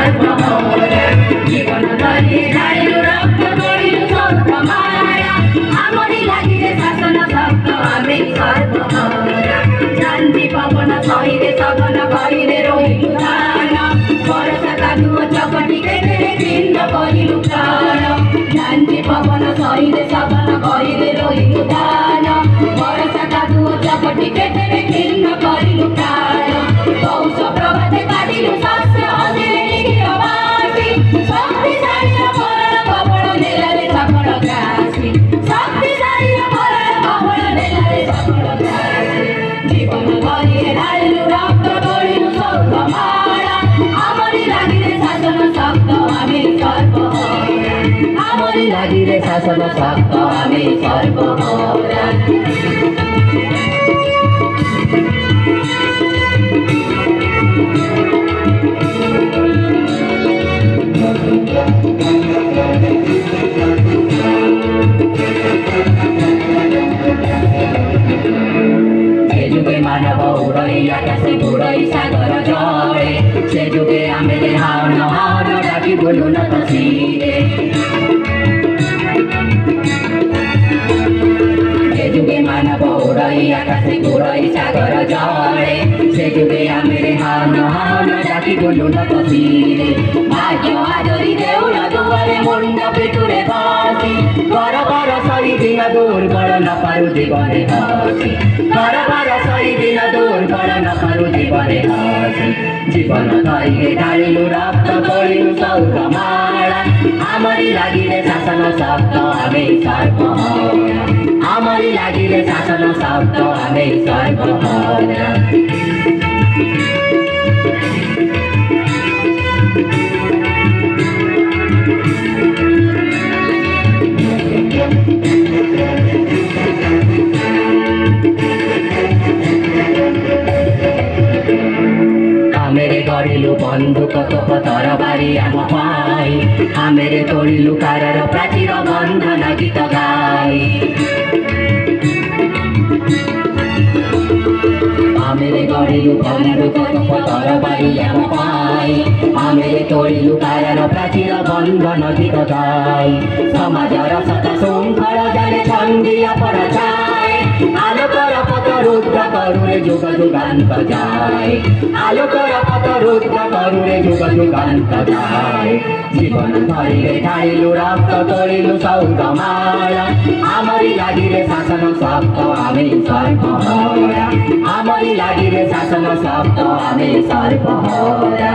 सर्वमोरा जीवन धरी ढालिलु रक्त गढिलु सौर्गमाया आमरी लागिले शासन शब्द आमे सर्वमोरा शान्ति पवन सहिले सगन गरिले रोइलु दान वर्षा कादुओ चपटी केटेले खिन्न गरिलु प्राण शान्ति पवन सहिले सगन गरिले रोइलु दान वर्षा कादुओ चपटी केटेले खिन्न गरिलु प्राण कौश प्रभाते काटिलु शस्य हसिले निगिर बासी शक्तिशाली मरण कपड नेलाले सकल कासी शक्तिशाली मरण कपड नेलाले सकल कासी जीवन गरिले ढालिलु रक्त गढिलु सौर्गमाला आमरी लागिले शासन शब्द आमे सर्वमोरा आमरी लागिले शासन शब्द आमे सर्वमोरा जुगे मानव उड़ै आकाशे बुड़ै सागर जड़े से जुगे आमेले हान हान डाकी बोलु न तसिरे जुगे मानव उड़ै आकाशे बुड़ै सागर जड़े से जुगे आमेले हान हान डाकी बोलु न तसिरे भाग्य आदरी देउल दुआरे मुंड पिटुरे बसी घर घर सही दिन दुर्बल न पारु जीवने हसी घर घर सही दिन दुर्बल न पारु जीवने हसी जीवन धैर्य ढालिलु रक्त गढिलु सौर्गमाला आमरी लागिले शासन शब्द आमे सर्वमोरा आमरी लागिले शासन शब्द आमे सर्वमोरा आमेरे गढिलु बन्दुक तोप तरबारी आम पाई आमेरे तोडिलु कारर प्राचीर बन्धन गीत गाई आमेरे गढिलु बन्दुक तोप तरबारी आम पाई आमेरे तोडिलु कारर प्राचीर बन्धन गीत गाई समाजर सत शृङ्खल जाने छन्दिया परचाए आलोकर पथ रुद्र करुरे जुग जुगान्त जाए आलोकर पथ रुद्र करुरे जुग जुगान्त जाए जीवन धरिले ढालिलु रक्त गढिलु सौर्गमाला आमरी लागिले शासन शब्द आमे सर्वमोरा आमरी लागिले शासन शब्द आमे सर्वमोरा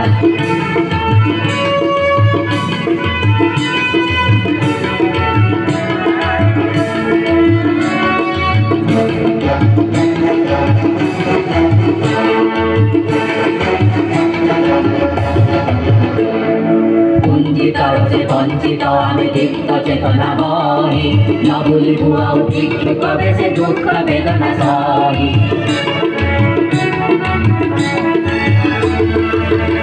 कुञ्जित से वंचित आमे दीप्त चेतना बही न भूली भुआउ भिक्षुक बेसे दुःख वेदना सही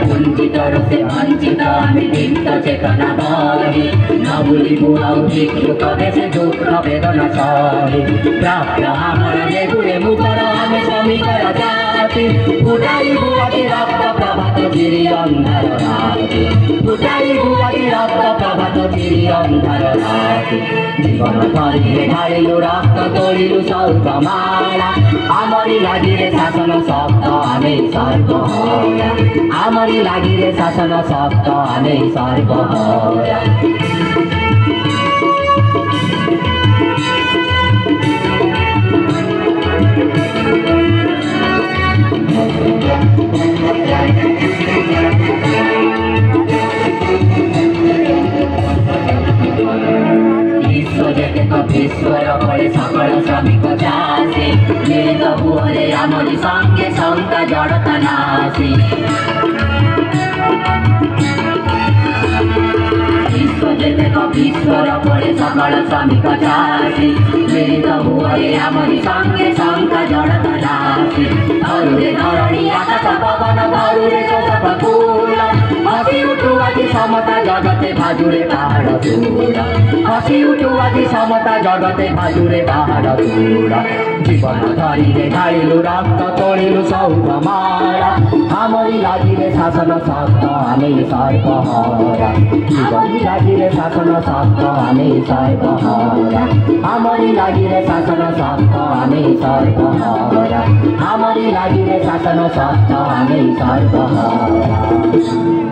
कुञ्जित से वंचित आमे दीप्त चेतना बही न भूली भुआउ भिक्षुक बेसे दुःख वेदना सही प्राप्त आमर जेगुरे मुकर आमे समीकर जाति उडाई बुआकी रक्त प्रभात गिरी अन्धार राति उडाई बुआकी रक्त प्रभात गिरी अन्धार राति जीवन धरिले ढालिलु रक्त गढिलु सौर्गमाला आमरी लागिले शासन शब्द आमे सर्वमोरा आमरी लागिले शासन शब्द आमे सर्वमोरा ईश्वर पड़े सकल श्रमिक चासी मेघ बुहरे आमरी संगे शंका जड़ता नासी ईश्वर पड़े सकल श्रमिक चासी मेघ बुहरे आमरी संगे शंका जड़ता नासी धरुरे धरणी आकाश पवन धरुरे शोषक कूल हसी उठु आज समता जगते भाजुरे पहाड तोड हसी उठ्यो आदि समता जगते भाजुरे पहाड तोड जीवन धरिले ढालिलु रक्त तोडिलु सौख मारा हामरी लागिले शासन सक्त हामी सर्पहारा जीवन लागिले शासन सक्त हामी सर्पहारा हामरी लागिले शासन सक्त हामी सर्पहारा हामरी लागिले शासन सक्त हामी सर्पहारा